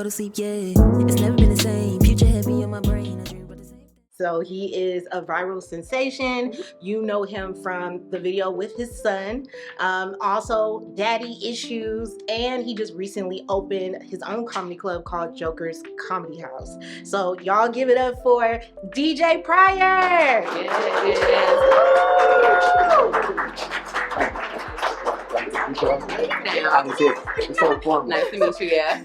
go to sleep, yeah. It's never been the same. Future heavy on my brain. I dream about the same. So he is a viral sensation. You know him from the video with his son. Also, daddy issues. And he just recently opened his own comedy club called Joker's Comedy House. So y'all give it up for DJ Pryor. It's so fun. Nice to meet you, yeah.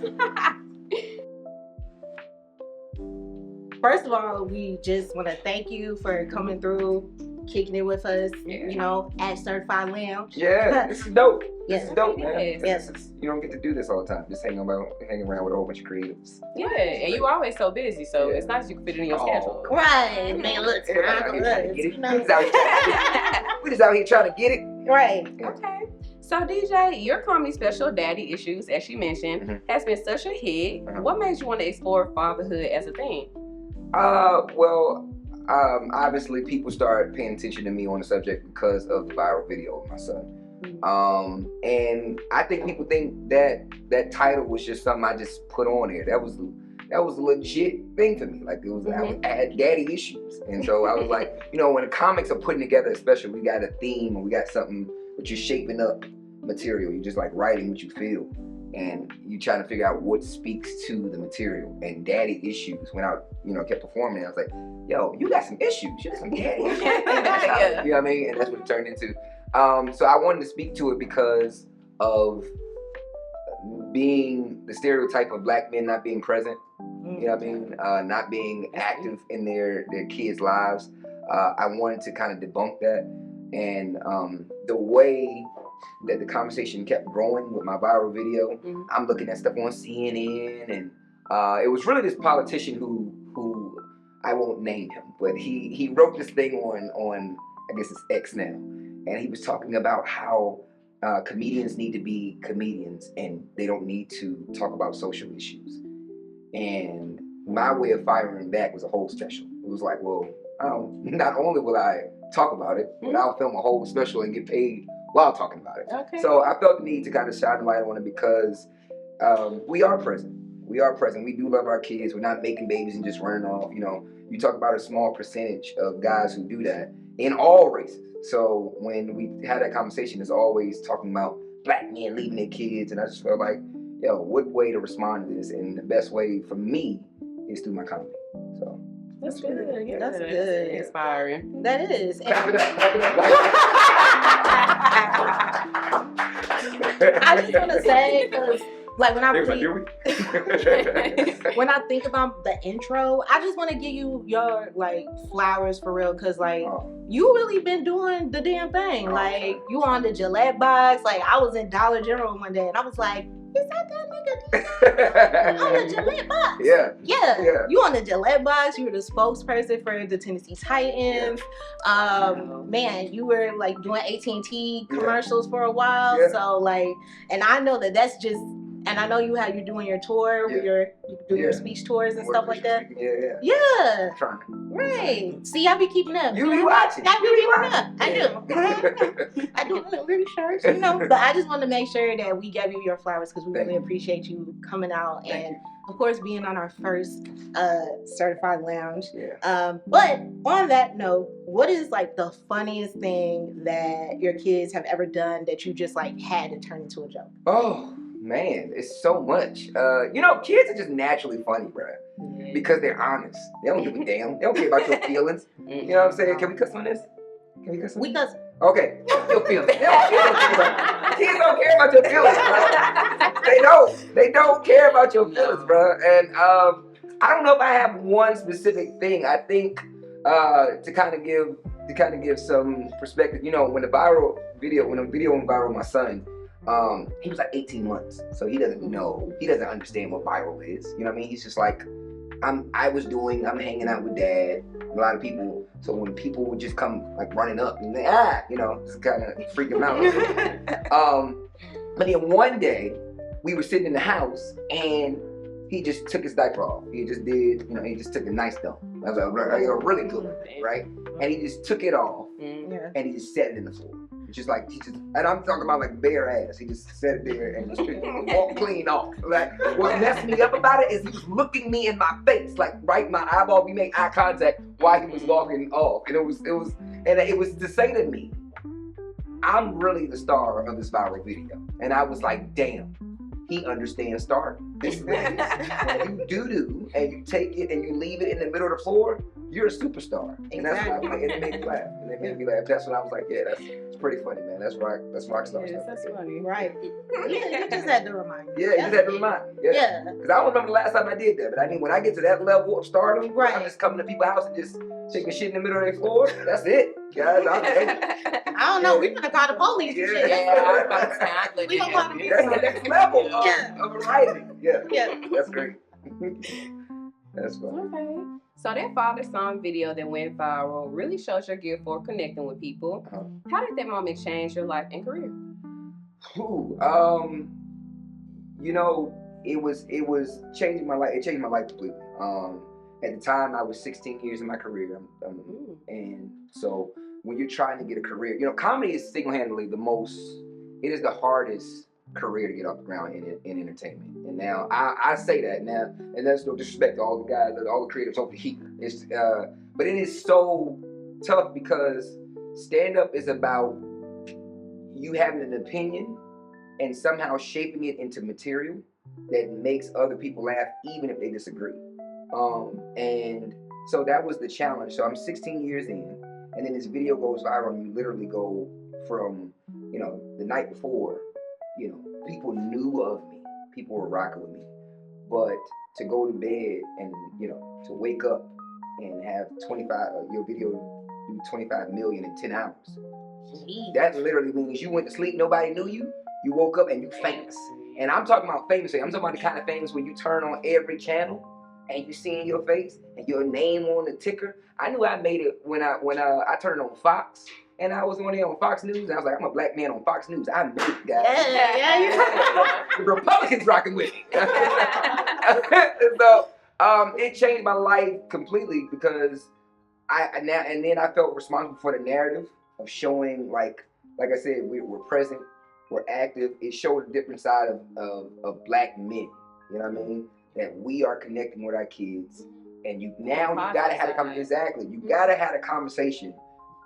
First of all, we just want to thank you for coming through, kicking it with us, you know, at Certified Lounge. Yeah, this is dope. Yeah. This is dope, man. Yes. You don't get to do this all the time. Just hang around with a whole bunch of creatives. Yeah, and you always so busy, so it's nice you can fit it in your schedule. Right, man, look, We just out here trying to get it. Right. Okay. So DJ, your comedy special, Daddy Issues, as you mentioned, has been such a hit. What made you want to explore fatherhood as a theme? Obviously people started paying attention to me on the subject because of the viral video of my son. And I think people think that title was just something I just put on there. That was a legit thing for me. Like I had daddy issues. And so I was like, you know, when the comics are putting together, especially we got a theme and we got something that you're shaping up material. You're just like writing what you feel. And you trying to figure out what speaks to the material. And daddy issues, when I, kept performing, I was like, yo, you got some issues. You got some daddy issues. Yeah. You know what I mean? And that's what it turned into. So I wanted to speak to it because of being the stereotype of black men not being present. You know what I mean? Not being active in their kids' lives. I wanted to kind of debunk that. And the way that the conversation kept growing with my viral video, I'm looking at stuff on CNN, and it was really this politician who I won't name him, but he wrote this thing on I guess it's X now, and he was talking about how comedians need to be comedians and they don't need to talk about social issues. And my way of firing back was a whole special. It was like, well, not only will I talk about it, but I'll film a whole special and get paid while talking about it. Okay. So I felt the need to kind of shine the light on it because we are present. We are present. We do love our kids. We're not making babies and just running off. You talk about a small percentage of guys who do that in all races. So when we had that conversation, it's always talking about black men leaving their kids. And I just felt like, yo, what way to respond to this? And the best way for me is through my comedy. So that's good. Yeah, that's good. Inspiring. That is. Clap it up. I just want to say, because like when I think about the intro, I just want to give you your like flowers for real, because like you really been doing the damn thing. Like you on the Gillette box. Like I was in Dollar General one day and I was like, is that nigga on the Gillette box? Yeah. You on the Gillette box. You were the spokesperson for the Tennessee Titans. Man, you were like doing AT&T commercials for a while. So like, and I know that's just. And I know you're doing your tour, you do your speech tours and stuff like that. Yeah. I'm trying. Right. See, I be keeping up. You be watching. I be keeping up. I do. I do little research, But I just want to make sure that we give you your flowers because we really appreciate you coming out and, of course, being on our first Certified Lounge. But on that note, what is like the funniest thing that your kids have ever done that you just like had to turn into a joke? Oh. Man, it's so much. Kids are just naturally funny, bro. Because they're honest. They don't give a damn. They don't care about your feelings. You know what I'm saying? Can we cuss on this? We cuss. Okay. Your feelings. Kids don't care about your feelings, bro. They don't care about your feelings, bro. And I don't know if I have one specific thing. I think to kind of give some perspective. When the video went viral with my son. He was like 18 months, so he doesn't understand what viral is. You know what I mean? He's just like, I'm hanging out with dad, a lot of people. So when people would just come like running up and they, just kind of freak him out. But then one day we were sitting in the house and he just took his diaper off. He just took a nice dump. I was like, a really good one, right? And he just took it off and he just set it in the floor. just like, and I'm talking about like bare ass. He just sat there and just walked clean off. Like, what messed me up about it is he was looking me in my face, like right in my eyeball. We made eye contact while he was walking off, and it was to say to me, I'm really the star of this viral video. And I was like, damn, he understands starting. This is when you do and you take it and you leave it in the middle of the floor, you're a superstar. And that's why it made me laugh. And it made me laugh. That's when I was like, yeah, it's pretty funny, man. That's rock star stuff. That's funny. Right. Yeah, you just had to remind me. Yeah, you just had to remind me. Yeah. Because I don't remember the last time I did that, but I mean, when I get to that level of stardom, I'm just coming to people's house and just taking shit in the middle of their floor. That's it, guys. I don't know. We're gonna call the police. Yeah, We gonna call the police. That's the next level of variety. Yeah. That's great. That's fun. Okay. So that father-son video that went viral really shows your gift for connecting with people. How did that moment change your life and career? Ooh, you know, it was changing my life. It changed my life completely. At the time, I was 16 years in my career, and so when you're trying to get a career, you know, comedy is single-handedly it is the hardest career to get off the ground in entertainment. And now I say that now, and that's no disrespect to all the guys, all the creatives over here. But it is so tough because stand-up is about you having an opinion and somehow shaping it into material that makes other people laugh even if they disagree. And so that was the challenge. So I'm 16 years in, and then this video goes viral, and you literally go from, you know, the night before, you know, people knew of me, people were rocking with me, but to go to bed and, you know, to wake up and have your video do 25 million in 10 hours. That literally means you went to sleep, nobody knew you, you woke up and you famous. And I'm talking about famous. I'm talking about the kind of famous when you turn on every channel and you see in your face and your name on the ticker. I knew I made it when I turned on Fox. And I was on there on Fox News, and I was like, I'm a black man on Fox News. I made it, guys. Yeah. The Republicans rocking with me. So it changed my life completely because then I felt responsible for the narrative of showing, like I said, we're present, we're active. It showed a different side of black men. You know what I mean? That we are connecting with our kids, and you gotta have a conversation. Exactly, you gotta have a conversation.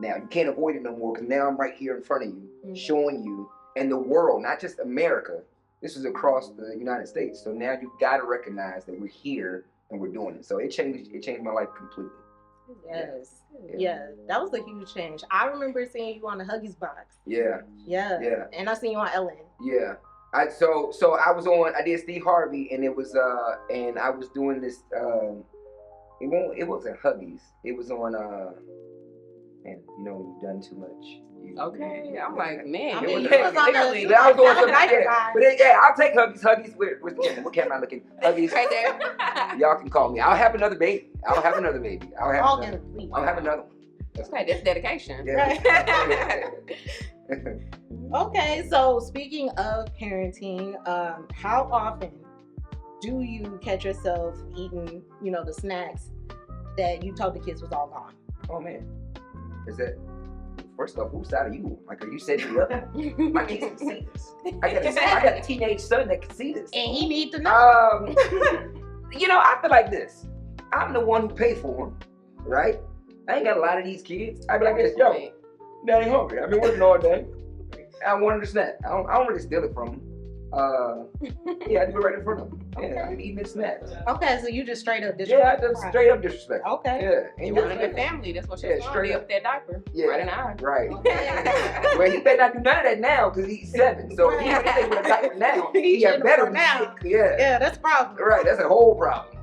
Now, you can't avoid it no more because now I'm right here in front of you, showing you, and the world, not just America, this is across the United States. So now you got to recognize that we're here and we're doing it. So it changed my life completely. Yes. Yeah, that was a huge change. I remember seeing you on the Huggies box. Yeah. And I seen you on Ellen. Yeah. I did Steve Harvey, and it was and I was doing this it wasn't Huggies. It was on and you know when you've done too much. Okay, I'm like, man. I mean, I was doing something like that. But I'll take Huggies. Huggies, where's the camera? What camera am I looking? Huggies. Right there. Y'all can call me. I'll have another baby. I'll have another one. Okay, that's dedication. Yeah. Okay, so speaking of parenting, how often do you catch yourself eating, you know, the snacks that you told the kids was all gone? Oh man, is that? First off, whose side are you? Like, are you setting me up? My kids can see this. I got a teenage son that can see this. And he needs to know. You know, I feel like this. I'm the one who paid for them, right? I ain't got a lot of these kids. I be like this, yo, daddy hungry. I've been working all day. I wanted a snack. I don't really steal it from them. Yeah, I do it right in front of them. Yeah, I'm eating this snack. Okay, so you just straight up disrespect. Yeah, I just straight up disrespect. Okay. Yeah. You want a good family. That's what you're straight up that diaper. Yeah. Right in the eye. Right. Well, he better not do none of that now because he's 7. So if he would stay with a diaper now, he had better now. Yeah. Yeah, that's a problem. Right, that's a whole problem.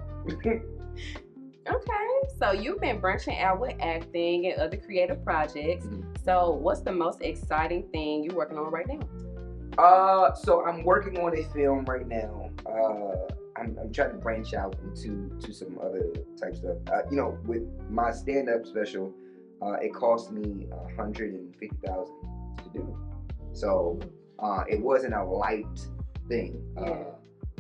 Okay, so you've been branching out with acting and other creative projects. So what's the most exciting thing you're working on right now? So I'm working on a film right now. I'm trying to branch out into some other type stuff. You know, with my stand-up special, it cost me $150,000 to do. So it wasn't a light thing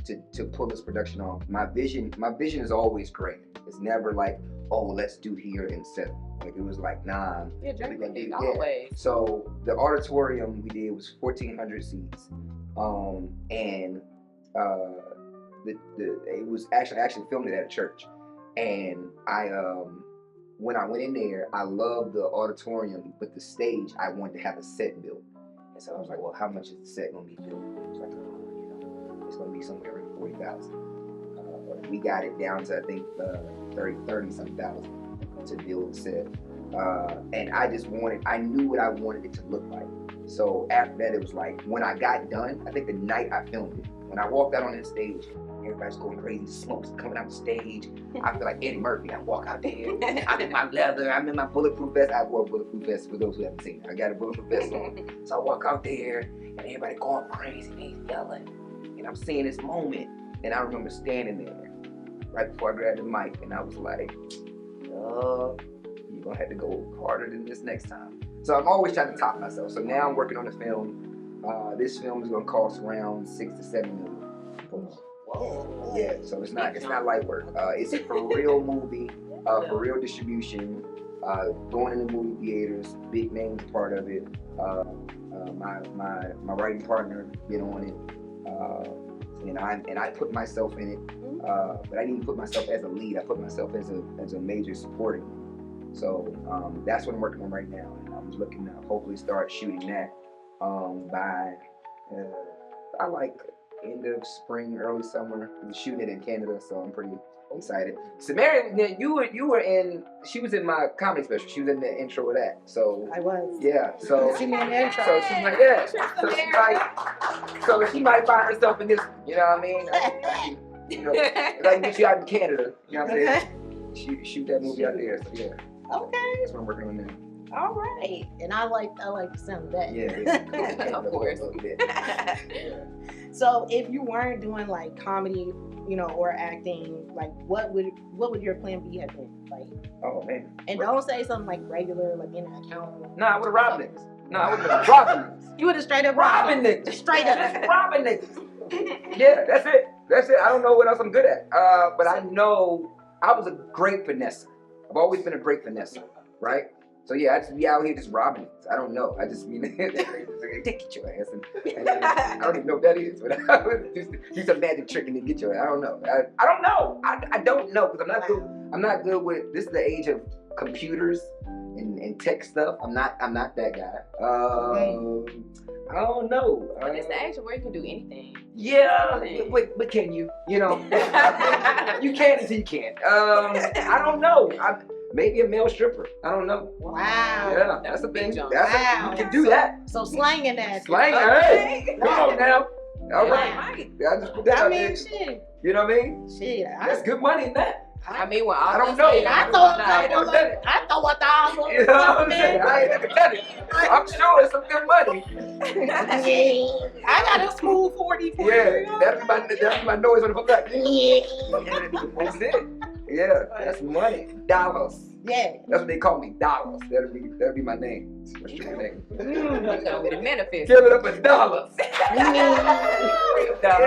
to pull this production off. My vision is always grand. It's never like, oh, let's do here and settle. Like it was like, nah. Yeah, we're gonna do- always. So the auditorium we did was 1,400 seats, and it was I actually filmed it at a church, and I when I went in there, I loved the auditorium, but the stage I wanted to have a set built, and so I was like, well, how much is the set gonna be built? It was like, it's gonna be somewhere around 40,000. We got it down to I think 30 something thousand to build the set. And I knew what I wanted it to look like. So after that, it was like, when I got done, I think the night I filmed it, when I walked out on that stage, everybody's going crazy, smoke's coming out the stage. I feel like Eddie Murphy. I walk out there, I'm in my leather, I'm in my bulletproof vest. I wore a bulletproof vest for those who haven't seen it. I got a bulletproof vest on. So I walk out there, and everybody going crazy, they yelling. And I'm seeing this moment, and I remember standing there right before I grabbed the mic, and I was like, you're gonna have to go harder than this next time. So I'm always trying to top myself. So now I'm working on a film. This film is gonna cost around $6 to $7 million. Whoa. Yeah, so it's not light work. It's a for real movie, for real distribution, going in the movie theaters, big names part of it. My writing partner been on it, and I put myself in it, but I didn't put myself as a lead. I put myself as a major supporting. So that's what I'm working on right now, and I'm looking to hopefully start shooting that by I like end of spring, early summer. I'm shooting it in Canada, so I'm pretty excited. Samaria, you were in. She was in my comedy special. She was in the intro of that. So I was. yeah. So She made the intro. So she's like, yeah. So she might find herself in this. You know what I mean? You know, like get you out in Canada. You know what I'm saying? Shoot that movie out there. So yeah. Okay. That's what I'm working on now. All right. And I like the sound of that. Yeah. Of course. So if you weren't doing like comedy, or acting, like what would your plan B have been? Like, oh man. And don't say something like regular, like in an account. Nah, I would have robbed niggas. No, I would have robbed niggas. You would have straight up robbing niggas. Straight up robbing niggas. Yeah, that's it. I don't know what else I'm good at. But I know I was a great finesser. I've always been a great finesser, right? So yeah, I just be out here just robbing it. I don't know. I just mean, get your ass. And I don't even know what that is. But I would just do some magic trick and then get your ass. I don't know. I don't know. I don't know because I'm not good. I'm not good with. This is the age of computers and tech stuff. I'm not that guy. I don't know. But it's the age where you can do anything. Yeah, but can you? You know, you can until you can't. I don't know. Maybe a male stripper. I don't know. Wow. Yeah, that's a thing. Wow. You can do that. So slanging that. Slang. Hey, come on now. All right. I just put that out there. Shit. You know what I mean? Shit. That's good money in that. I mean, well, I don't know. I thought what the hell. You know what I'm saying? I ain't never done it. I'm sure it's some good money. I got a smooth 40. Yeah, that's my noise on the book. That's it. Yeah, that's money. Dollars. Yeah. That's what they call me, dollars. That'll be my name. My street name. With a manifest. Give it up for dollars. Y'all got it that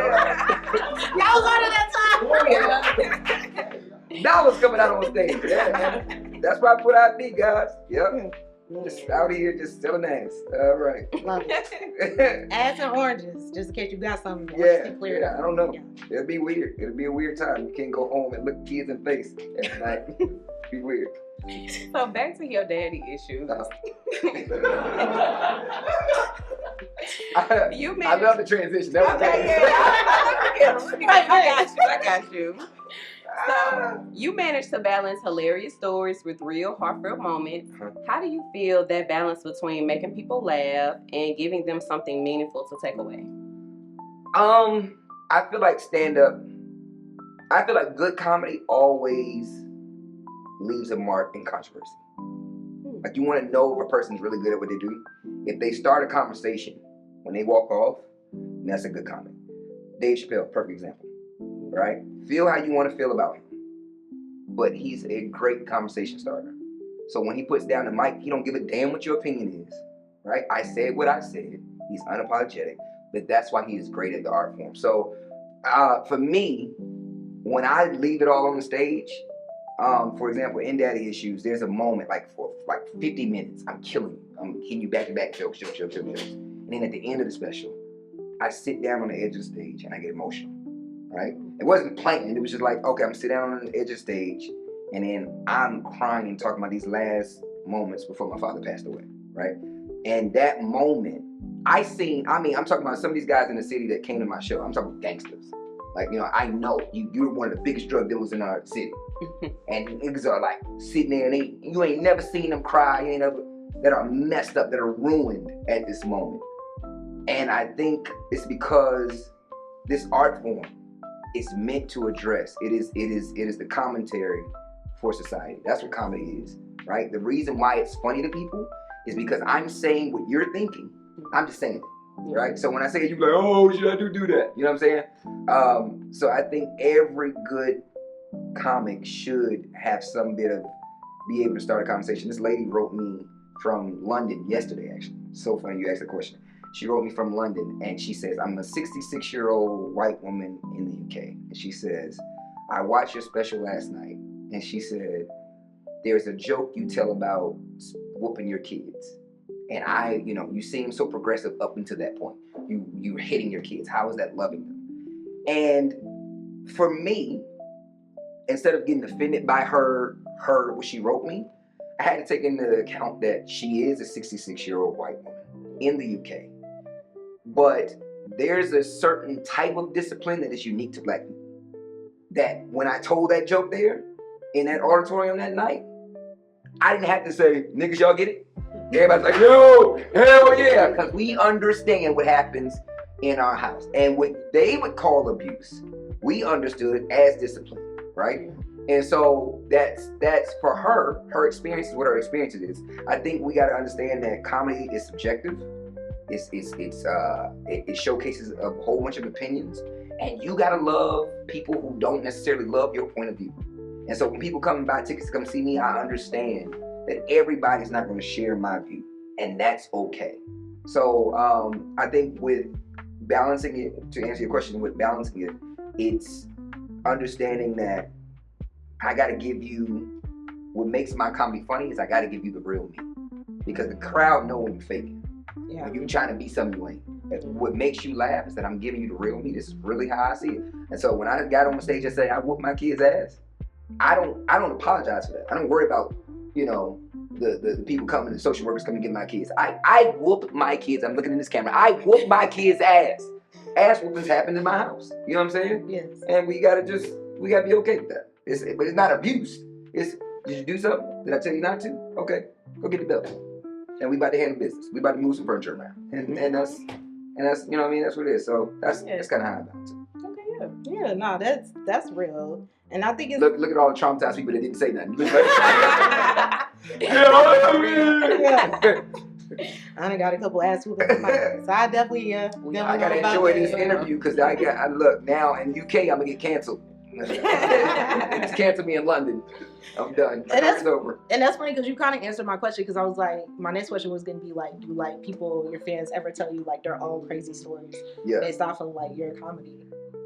time. Dollars coming out on stage. Yeah, man. That's why I put out me, guys. Yep. Just out here just selling ass. All right. Love it. Ads and oranges, just in case you got something. Yeah, I don't know. It'll be weird. It'll be a weird time. You can't go home and look kids in the face at night. It'll be weird. So back to your daddy issues. I love the transition. That was I got you. So you managed to balance hilarious stories with real heartfelt moments. How do you feel that balance between making people laugh and giving them something meaningful to take away? I feel like stand-up, I feel like good comedy always leaves a mark in controversy. Like you want to know if a person's really good at what they do. If they start a conversation, when they walk off, that's a good comedy. Dave Chappelle, perfect example, right? Feel how you want to feel about him, but he's a great conversation starter. So when he puts down the mic, he don't give a damn what your opinion is, right? I said what I said. He's unapologetic, but that's why he is great at the art form. So for me, when I leave it all on the stage, For example, in Daddy Issues, there's a moment like for like 50 minutes, I'm killing you. I'm hitting you back to back jokes. And then at the end of the special, I sit down on the edge of the stage and I get emotional, right? It wasn't planned. It was just like, okay, I'm sitting down on the edge of the stage and then I'm crying and talking about these last moments before my father passed away, right? And that moment, I'm talking about some of these guys in the city that came to my show. I'm talking about gangsters. Like, I know you're one of the biggest drug dealers in our city. And niggas are like sitting there and you ain't never seen them cry, that are messed up, that are ruined at this moment. And I think it's because this art form is meant to address. It is the commentary for society. That's what comedy is, right? The reason why it's funny to people is because I'm saying what you're thinking. I'm just saying it, right? So when I say it, you're like, oh, should I do that? You know what I'm saying? So I think every good comic should have some bit of be able to start a conversation. This lady wrote me from London yesterday, actually. So funny you asked the question. She wrote me from London and she says, I'm a 66-year-old white woman in the UK. And she says, I watched your special last night. And she said, there's a joke you tell about whooping your kids. And you seem so progressive up until that point. You're hitting your kids. How is that loving them? And for me, instead of getting offended by her what she wrote me, I had to take into account that she is a 66-year-old white woman in the UK. But there's a certain type of discipline that is unique to black people. That when I told that joke there in that auditorium that night, I didn't have to say, niggas, y'all get it? Everybody's like, yo, hell yeah. Because we understand what happens in our house. And what they would call abuse, we understood as discipline, right? And so that's for her experience is what her experience is. I think we got to understand that comedy is subjective. It showcases a whole bunch of opinions, and you gotta love people who don't necessarily love your point of view. And so when people come and buy tickets to come see me, I understand that everybody's not going to share my view, and that's okay. So I think with balancing it, to answer your question, with balancing it, it's understanding that I gotta give you what makes my comedy funny is I gotta give you the real me, because the crowd know when you're faking. Yeah. When you're trying to be something you ain't. What makes you laugh is that I'm giving you the real me. This is really how I see it. And so when I got on the stage and say I whooped my kid's ass, I don't apologize for that. I don't worry about, the people coming, the social workers coming to get my kids. I whoop my kids. I'm looking in this camera. I whoop my kids' ass. Ass whoopings happen in my house. You know what I'm saying? Yes. And we gotta be okay with that. But it's not abuse. Did you do something? Did I tell you not to? Okay, go get the bill. And we about to handle business. We about to move some furniture around. And that's that's what it is. So that's kind of how I balance it. Okay, yeah, no, that's real. And I think it's look at all the traumatized people that didn't say nothing. I done got a couple ass whoopings in my house. So I definitely I gotta enjoy this interview because I look now in UK I'm gonna get canceled. Just cancel me in London. I'm done. It's over. And that's funny because you kind of answered my question, because I was like, my next question was going to be like, do like people, your fans, ever tell you like their own crazy stories based off of like your comedy?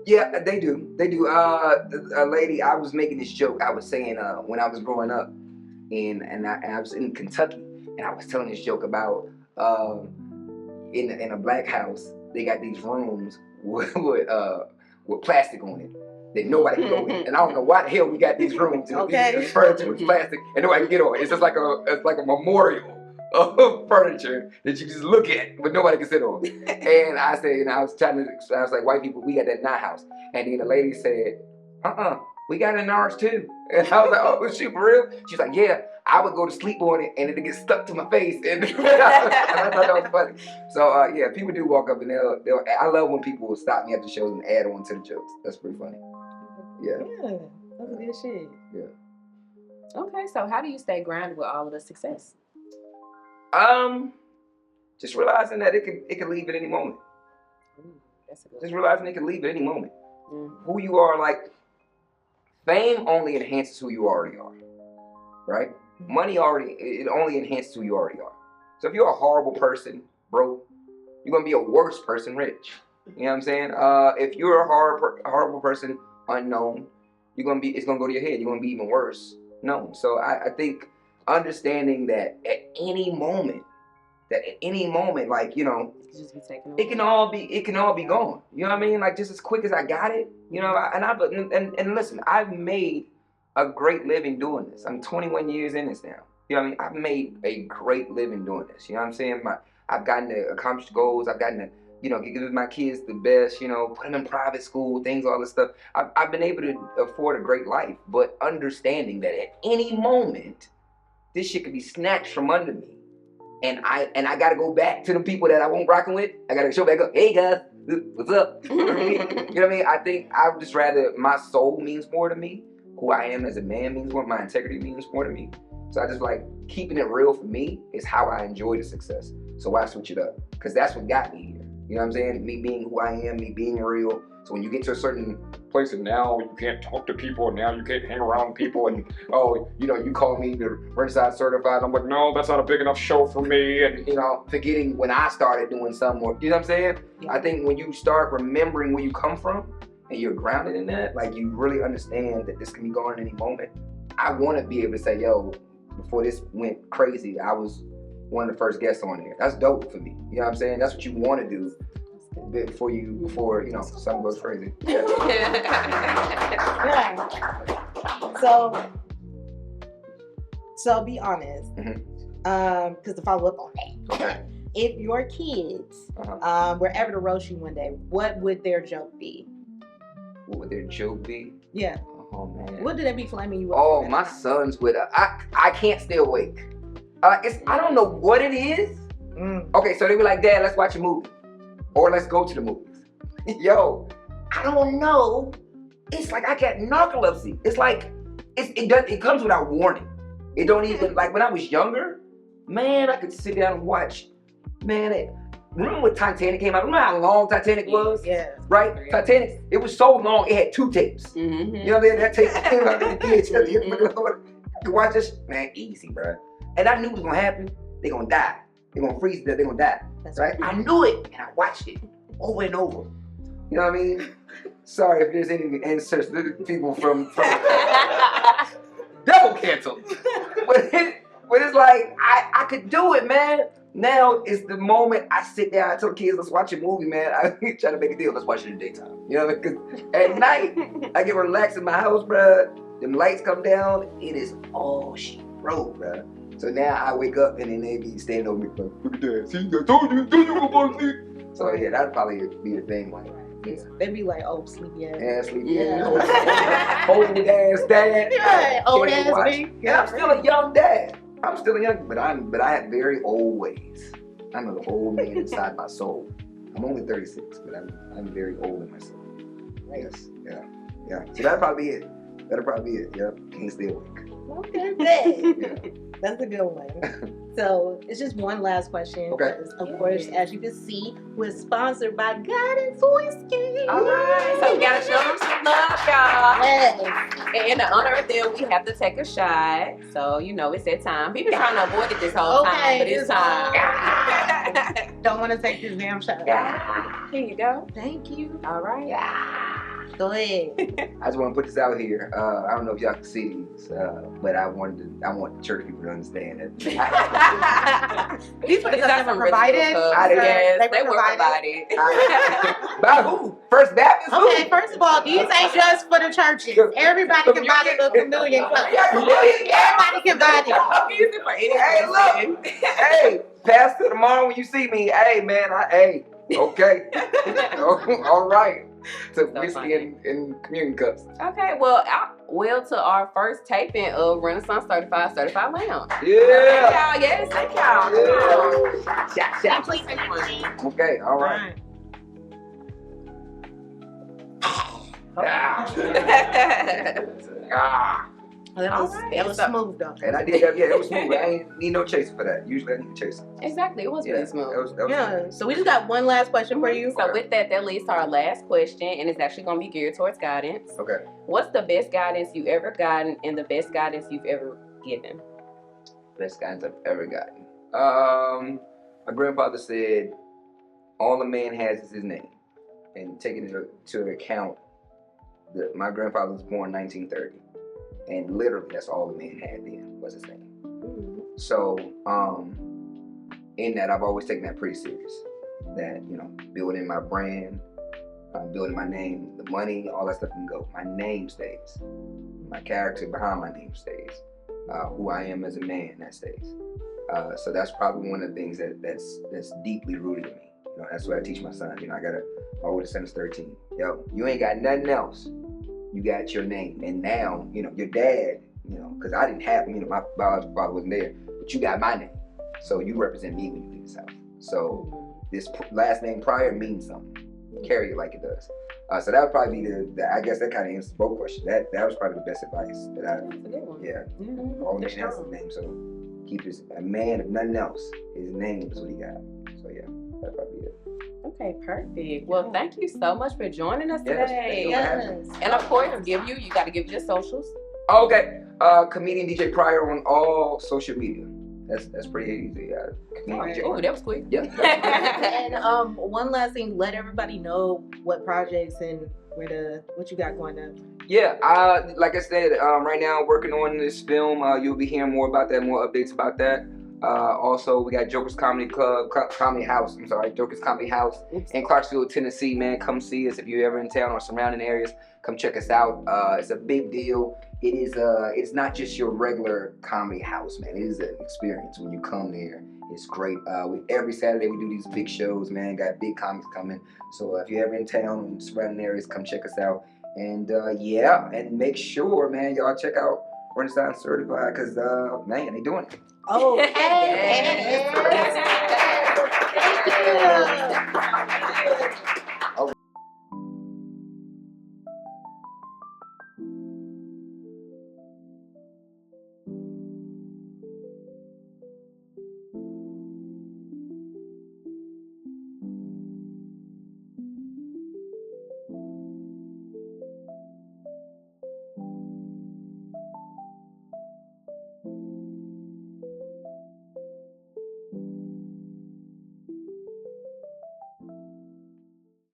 Yeah, they do. A lady, I was making this joke. I was saying when I was growing up, and I was in Kentucky, and I was telling this joke about in a black house, they got these rooms with plastic on it that nobody can go in. And I don't know why the hell we got these rooms and these furniture with plastic and nobody can get on. It's just like a memorial of furniture that you just look at, but nobody can sit on. And I was like, white people, we got that in our house. And then the lady said, we got it in ours too. And I was like, oh, is she for real? She's like, yeah, I would go to sleep on it and it'd get stuck to my face. And I thought that was funny. So yeah, people do walk up and I love when people will stop me at the shows and add on to the jokes. That's pretty funny. Yeah, that's good shit. Yeah. Okay, so how do you stay grounded with all of the success? Just realizing that it can leave at any moment. Just realizing it can leave at any moment. Who you are, like, fame only enhances who you already are, right? Money it only enhances who you already are. So if you're a horrible person, broke, you're gonna be a worse person, rich. You know what I'm saying? If you're a horrible person, unknown, it's gonna go to your head. You're gonna be even worse No. So I think understanding that at any moment, like, you know, Just be taken it can all be gone. You know what I mean? Like, just as quick as I got it, you know. And listen, I've made a great living doing this. I'm 21 years in this now. You know what I mean? I've made a great living doing this. You know what I'm saying? I've gotten to accomplish goals. I've gotten to, you know, give my kids the best. You know, put them in private school, things, all this stuff. I've been able to afford a great life, but understanding that at any moment, this shit could be snatched from under me. And I gotta go back to the people that I won't rocking with. I gotta show back up. Hey guys, what's up? You know what I mean? You know what I mean? I think I would just rather my soul means more to me. Who I am as a man means more. My integrity means more to me. So I just like keeping it real for me is how I enjoy the success. So why switch it up? Because that's what got me here. You know what I'm saying? Me being who I am, me being real. So when you get to a certain place and now you can't talk to people and now you can't hang around people and, oh, you know, you call me the Renaissance certified. I'm like, no, that's not a big enough show for me. And, you know, forgetting when I started doing something more. You know what I'm saying? Yeah. I think when you start remembering where you come from and you're grounded in that, like you really understand that this can be gone at any moment. I want to be able to say, yo, before this went crazy, I was one of the first guests on there. That's dope for me. You know what I'm saying? That's what you want to do. Before you know something goes crazy. Yeah. So be honest. Because to follow up on that, okay. If your kids were ever to roast you one day, what would their joke be? What would their joke be? Yeah. Oh man. What did they be flaming you up? Oh, my sons would. I can't stay awake. I don't know what it is. Okay, so they were like, Dad, let's watch a movie. Or let's go to the movies. Yo, I don't know. It's like I got narcolepsy. It's like it comes without warning. It don't even, like when I was younger, man, I could sit down and watch. Man, remember when Titanic came out? Remember how long Titanic was? Yeah. Right? Yeah. Titanic, it was so long, it had 2 tapes. Mm-hmm. You know what I mean? That tape came out of the VHS. You watch this, man, easy, bro. And I knew it was gonna happen. They're gonna die. They're gonna freeze to death. They're gonna die. That's right? I knew it, and I watched it over and over. You know what I mean? Sorry if there's any ancestors, people from double canceled. But it's like, I could do it, man. Now is the moment I sit down, I tell the kids, let's watch a movie, man. I try to make a deal, let's watch it in the daytime. You know what I mean? Because at night, I get relaxed in my house, bro. Them lights come down, it is all shit, bro. So now I wake up and then they be standing over me like, look at that, see, I told you go to sleep. So yeah, that'd probably be the thing. Like, yeah. They'd be like, oh, sleepy ass. Yeah, sleepy ass. Old ass dad. Yeah, old ass me. And I'm still a young dad. I'm still young, but I have very old ways. I'm an old man inside my soul. I'm only 36, but I'm very old in my soul. Right. Yes, yeah. So that'd probably be it. Yeah, can't stay awake. Okay, good. Yeah. That's a good one. So it's just one last question. Okay. Of course, as you can see, we're sponsored by Guidance Whiskey. All right. So we gotta show them some love, y'all. Yes. And in the honor of them, we have to take a shot. So you know it's that time. People trying to avoid it this whole time, but it's time. Don't want to take this damn shot. Here you go. Thank you. All right. Go ahead. I just want to put this out here. I don't know if y'all can see these, but I want the church people to understand that. These were provided. Yes, they were provided. By who? First Baptist? Okay, first of all, these ain't just for the churches. Everybody can buy the little communion cup. Everybody can buy it. Use it for anything. Hey, look. Hey, Pastor, tomorrow when you see me, hey, man, okay. All right. To whiskey and communion cups. Okay, well, to our first taping of Renaissance Certified Lounge. Yeah. Thank y'all. Shot. Okay, all right. That was smooth though. And I did that, it was smooth. I ain't need no chaser for that. Usually I need a chaser. Exactly, it was really smooth. That was So we just got one last question for you. So with that leads to our last question, and it's actually going to be geared towards guidance. Okay. What's the best guidance you've ever gotten and the best guidance you've ever given? Best guidance I've ever gotten. My grandfather said, all a man has is his name. And taking into account that my grandfather was born in 1930. And literally, that's all the man had then was his name. So, in that, I've always taken that pretty serious. That, you know, building my brand, building my name, the money, all that stuff can go. My name stays. My character behind my name stays. Who I am as a man, that stays. So that's probably one of the things that's deeply rooted in me. You know, that's what I teach my son. You know, my oldest son is 13. Yo, you ain't got nothing else. You got your name. And now, you know, your dad, you know, because I didn't have, you know, my biological father wasn't there, but you got my name. So you represent me when you leave this house. So this last name Pryor means something. Carry it like it does. So that would probably be I guess that kind of answers both questions. That was probably the best advice that I, all men has his name. So keep a man, if nothing else, his name is what he got. So yeah, that'd probably be it. Okay, perfect. Well, thank you so much for joining us today. Yes. And of course, you got to give your socials. Okay, comedian DJ Pryor on all social media. That's pretty easy. Oh, that was quick. Yeah. And one last thing, let everybody know what projects and what you got going on. Yeah, like I said, right now working on this film. You'll be hearing more about that, more updates about that. Also, we got Joker's Comedy House in Clarksville, Tennessee. Man, come see us if you're ever in town or surrounding areas. Come check us out. It's a big deal. It is. It's not just your regular comedy house, man. It is an experience when you come there. It's great. Every Saturday we do these big shows, man. Got big comics coming. So if you're ever in town and surrounding areas, come check us out. And and make sure, man, y'all check out Renaissance Certified, because man, they doing it. Oh, Yes. Thank you.